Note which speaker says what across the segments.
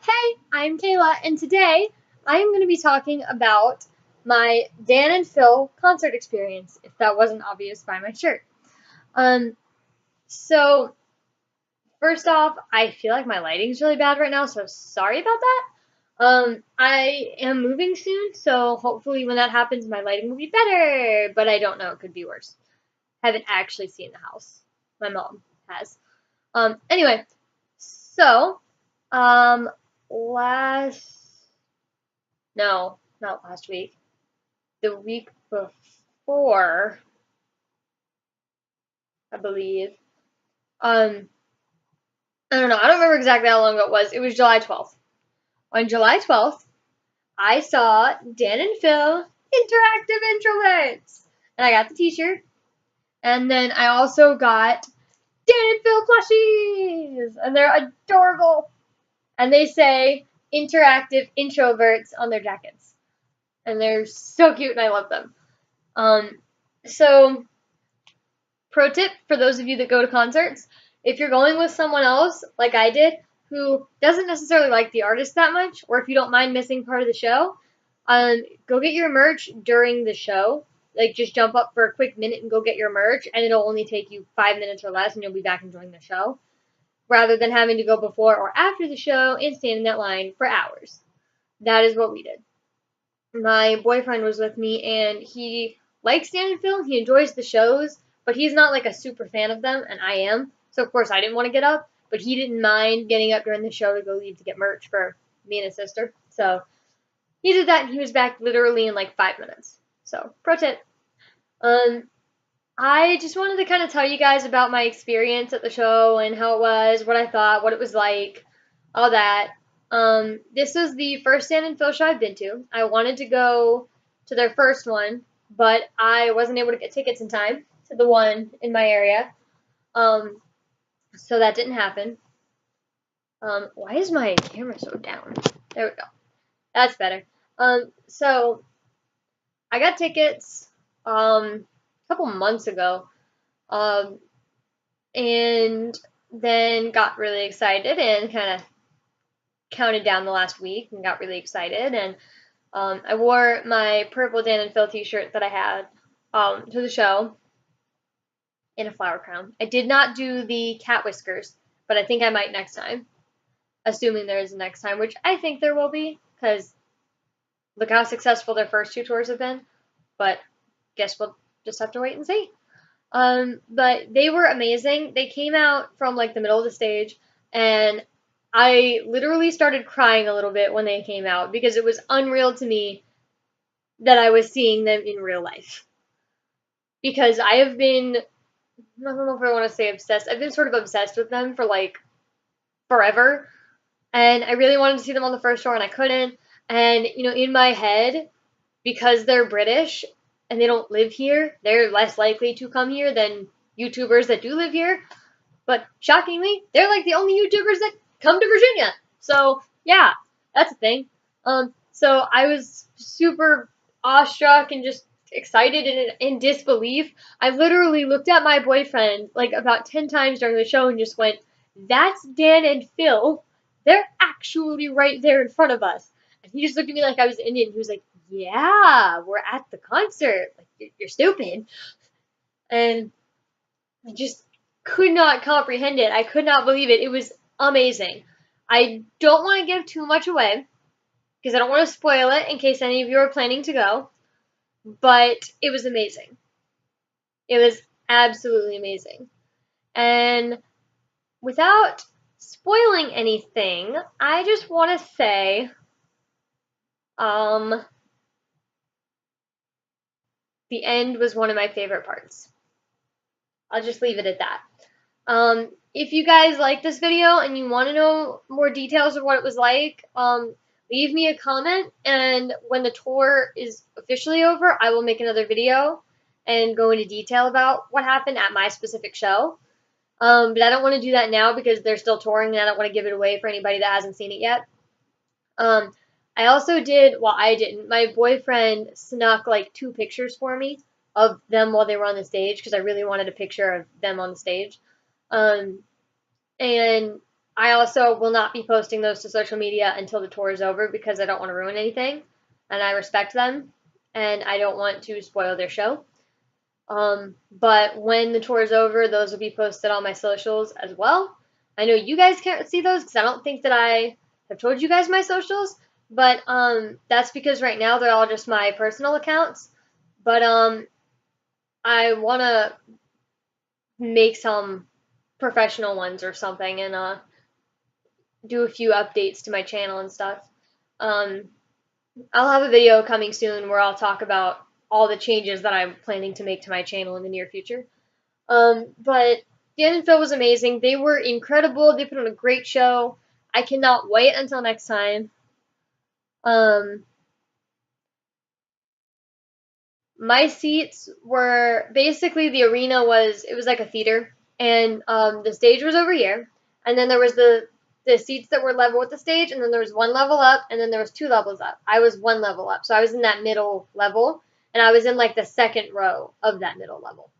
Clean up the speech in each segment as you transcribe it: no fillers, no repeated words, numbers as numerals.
Speaker 1: Hey, I'm Kayla, and today I'm going to be talking about my Dan and Phil concert experience, if that wasn't obvious by my shirt. Um, so first off, I feel like my lighting's really bad right now, so sorry about that. I am moving soon, so hopefully when that happens, my lighting will be better, but I don't know, it could be worse. Haven't actually seen the house. My mom has. Anyway, so, um, last No, not last week. The week before, I believe. Um, I don't know. I don't remember exactly how long ago it was. It was July 12th. On July 12th, I saw Dan and Phil Interactive Introverts. And I got the t-shirt. And then I also got Dan and Phil plushies. And they're adorable. And they say Interactive Introverts on their jackets. And they're so cute and I love them. So pro tip for those of you that go to concerts, if you're going with someone else, like I did, who doesn't necessarily like the artist that much, or if you don't mind missing part of the show, go get your merch during the show. Like, just jump up for a quick minute and go get your merch, and it'll only take you 5 minutes or less, and you'll be back enjoying the show, rather than having to go before or after the show and stand in that line for hours. That is what we did. My boyfriend was with me, and he likes Dan and Phil. He enjoys the shows, but he's not like a super fan of them, and I am. So of course I didn't want to get up, but he didn't mind getting up during the show to go leave to get merch for me and his sister. So he did that, and he was back literally in like 5 minutes. So pro tip. Um, I just wanted to kind of tell you guys about my experience at the show and how it was, what I thought, what it was like, all that. This was the first Dan and Phil show I've been to. I wanted to go to their first one, but I wasn't able to get tickets in time to the one in my area. Um, so that didn't happen. Why is my camera so down? There we go. That's better. So I got tickets a couple months ago. Um, and then got really excited and kind of counted down the last week and got really excited. And I wore my purple Dan and Phil t-shirt that I had to the show in a flower crown. I did not do the cat whiskers, but I think I might next time, assuming there is a next time, which I think there will be, because look how successful their first two tours have been. But guess we'll just have to wait and see. But they were amazing. They came out from like the middle of the stage, and I literally started crying a little bit when they came out because it was unreal to me that I was seeing them in real life. Because I have been, I don't know if I want to say obsessed, I've been sort of obsessed with them for like forever. And I really wanted to see them on the first tour, and I couldn't. And, in my head, because they're British and they don't live here, they're less likely to come here than YouTubers that do live here. But shockingly, they're like the only YouTubers that come to Virginia. So yeah, that's a thing. So I was super awestruck and just excited and in disbelief. I literally looked at my boyfriend like about 10 times during the show and just went, "That's Dan and Phil. They're actually right there in front of us." And he just looked at me like I was Indian. He was like, "Yeah, we're at the concert. Like, you're stupid." And I just could not comprehend it. I could not believe it. It was amazing. I don't want to give too much away because I don't want to spoil it in case any of you are planning to go, but it was amazing. It was absolutely amazing. And without spoiling anything, I just want to say the end was one of my favorite parts. I'll just leave it at that. If you guys like this video and you want to know more details of what it was like, leave me a comment, and when the tour is officially over, I will make another video and go into detail about what happened at my specific show. But I don't want to do that now because they're still touring, and I don't want to give it away for anybody that hasn't seen it yet. I also did, well, I didn't, my boyfriend snuck like 2 pictures for me of them while they were on the stage because I really wanted a picture of them on the stage. And I also will not be posting those to social media until the tour is over because I don't want to ruin anything, and I respect them, and I don't want to spoil their show. But when the tour is over, those will be posted on my socials as well. I know you guys can't see those because I don't think that I have told you guys my socials, but that's because right now they're all just my personal accounts. But I want to make some professional ones or something and do a few updates to my channel and stuff. Um, I'll have a video coming soon where I'll talk about all the changes that I'm planning to make to my channel in the near future. But Dan and Phil was amazing. They were incredible. They put on a great show. I cannot wait until next time. Um, my seats were basically the arena was it was like a theater, and the stage was over here, and then there was the seats that were level with the stage, and then there was one level up, and then there was two levels up. I was one level up, so I was in that middle level, and I was in like the second row of that middle level,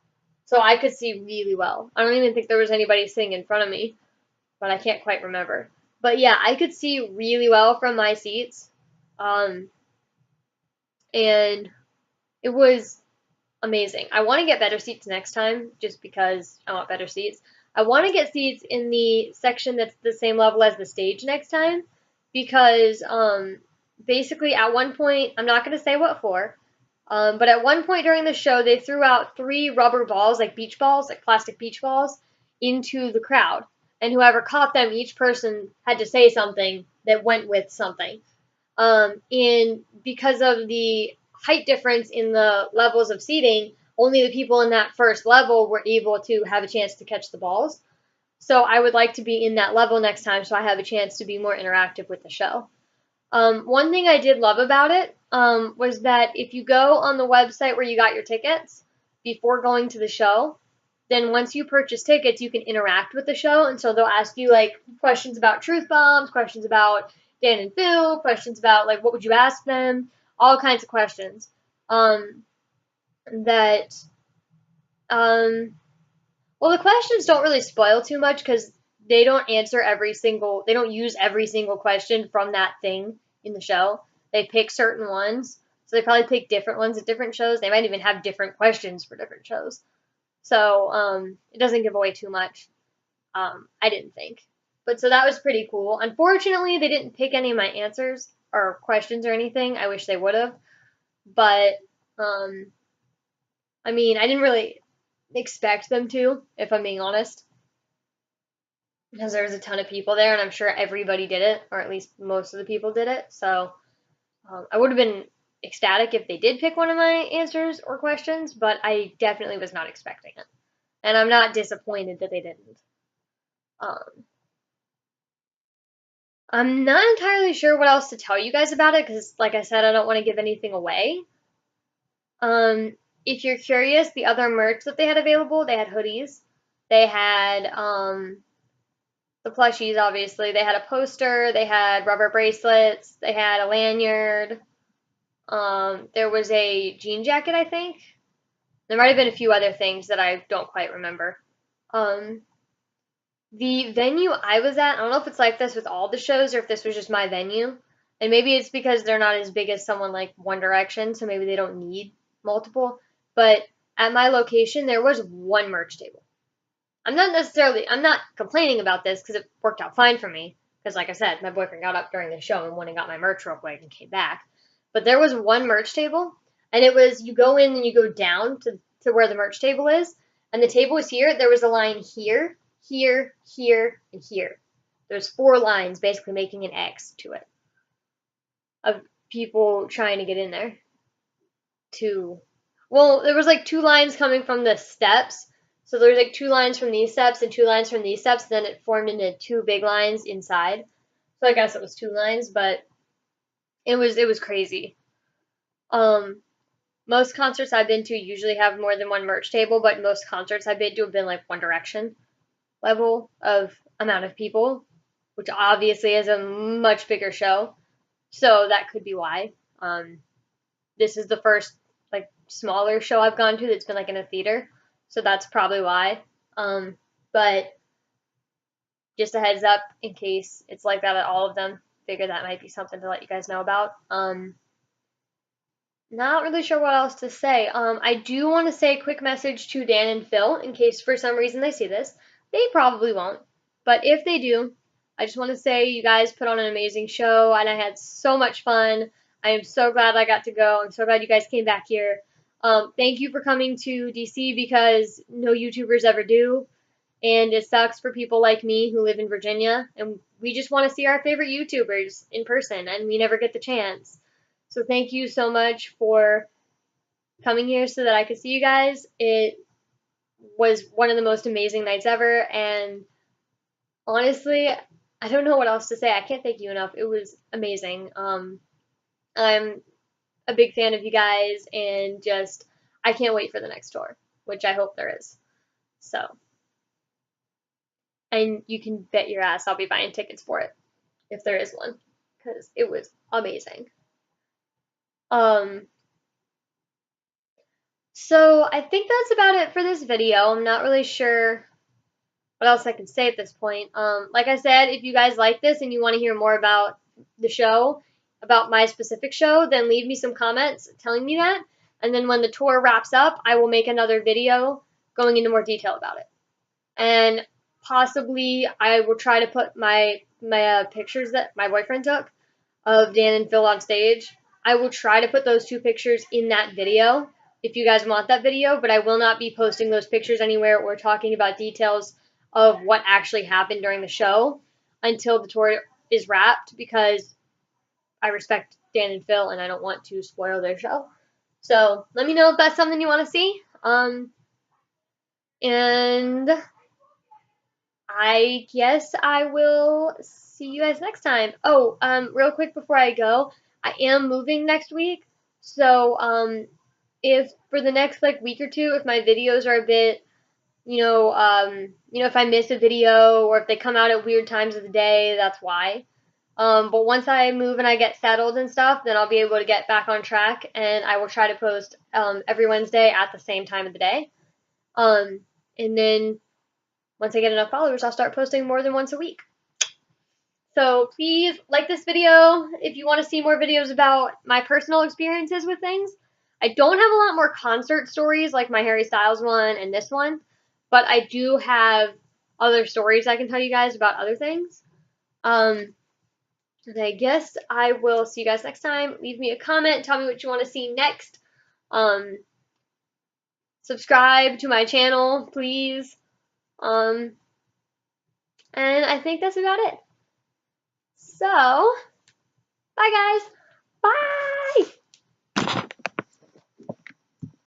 Speaker 1: so I could see really well. I don't even think there was anybody sitting in front of me, but I can't quite remember. But yeah, I could see really well from my seats, um, and it was amazing. I want to get better seats next time just because I want better seats. I want to get seats in the section that's the same level as the stage next time because basically at one point, I'm not going to say what for, but at one point during the show, they threw out 3 rubber balls, like beach balls, like plastic beach balls, into the crowd. And whoever caught them, each person had to say something that went with something. And because of the height difference in the levels of seating, only the people in that first level were able to have a chance to catch the balls. So I would like to be in that level next time so I have a chance to be more interactive with the show. One thing I did love about it was that if you go on the website where you got your tickets before going to the show, then once you purchase tickets, you can interact with the show. And so they'll ask you like questions about truth bombs, questions about Dan and Phil, questions about like what would you ask them, all kinds of questions. That well, the questions don't really spoil too much because they don't they don't use every single question from that thing in the show. They pick certain ones. So they probably pick different ones at different shows. They might even have different questions for different shows. So it doesn't give away too much. I didn't think. But so that was pretty cool. Unfortunately, they didn't pick any of my answers or questions or anything. I wish they would have. But I mean, I didn't really expect them to, if I'm being honest, because there was a ton of people there, and I'm sure everybody did it, or at least most of the people did it. So I would have been ecstatic if they did pick one of my answers or questions, but I definitely was not expecting it, and I'm not disappointed that they didn't. Um, I'm not entirely sure what else to tell you guys about it because, like I said, I don't want to give anything away. Um, if you're curious, the other merch that they had available, they had hoodies, they had the plushies, obviously. They had a poster, they had rubber bracelets, they had a lanyard. There was a jean jacket, I think. There might have been a few other things that I don't quite remember. Um, the venue I was at, I don't know if it's like this with all the shows or if this was just my venue. And maybe it's because they're not as big as someone like One Direction, so maybe they don't need multiple. But at my location, there was one merch table. I'm not complaining about this because it worked out fine for me. Because, like I said, my boyfriend got up during the show and went and got my merch real quick and came back. But there was one merch table, and it was you go in and you go down to where the merch table is, and the table was here. There was a line here, here, here, and here. There's 4 lines basically making an X to it of people trying to get in there. Well, there was like 2 lines coming from the steps. So there's like 2 lines from these steps and 2 lines from these steps. Then it formed into 2 big lines inside. So I guess it was 2 lines, but it was crazy. Um, most concerts I've been to usually have more than one merch table, but most concerts I've been to have been like One Direction level of amount of people, which obviously is a much bigger show. So that could be why. This is the first like smaller show I've gone to that's been like in a theater, so that's probably why. But just a heads up in case it's like that at all of them. Figure that might be something to let you guys know about. Not really sure what else to say. I do want to say a quick message to Dan and Phil in case for some reason they see this. They probably won't, but if they do, I just want to say you guys put on an amazing show and I had so much fun. I am so glad I got to go. I'm so glad you guys came back here. Thank you for coming to DC because no YouTubers ever do. And it sucks for people like me who live in Virginia and we just want to see our favorite YouTubers in person and we never get the chance. So thank you so much for coming here so that I could see you guys. It was one of the most amazing nights ever and honestly, I don't know what else to say. I can't thank you enough. It was amazing. I'm a big fan of you guys and just I can't wait for the next tour, which I hope there is. So, and you can bet your ass I'll be buying tickets for it if there is one because it was amazing. So I think that's about it for this video. I'm not really sure what else I can say at this point. Like I said, if you guys like this and you want to hear more about the show, about my specific show, then leave me some comments telling me that. And then when the tour wraps up, I will make another video going into more detail about it. And possibly I will try to put my pictures that my boyfriend took of Dan and Phil on stage. I will try to put those two pictures in that video if you guys want that video, but I will not be posting those pictures anywhere or talking about details of what actually happened during the show until the tour is wrapped because I respect Dan and Phil and I don't want to spoil their show. So let me know if that's something you want to see. And I guess I will see you guys next time. Oh, real quick before I go, I am moving next week. So, if for the next like week or two, if my videos are a bit, if I miss a video or if they come out at weird times of the day, that's why. But once I move and I get settled and stuff, then I'll be able to get back on track and I will try to post, every Wednesday at the same time of the day. And then once I get enough followers, I'll start posting more than once a week. So please like this video if you want to see more videos about my personal experiences with things. I don't have a lot more concert stories like my Harry Styles one and this one, but I do have other stories I can tell you guys about other things. And I guess I will see you guys next time. Leave me a comment. Tell me what you want to see next. Subscribe to my channel, please. And I think that's about it. So, bye guys!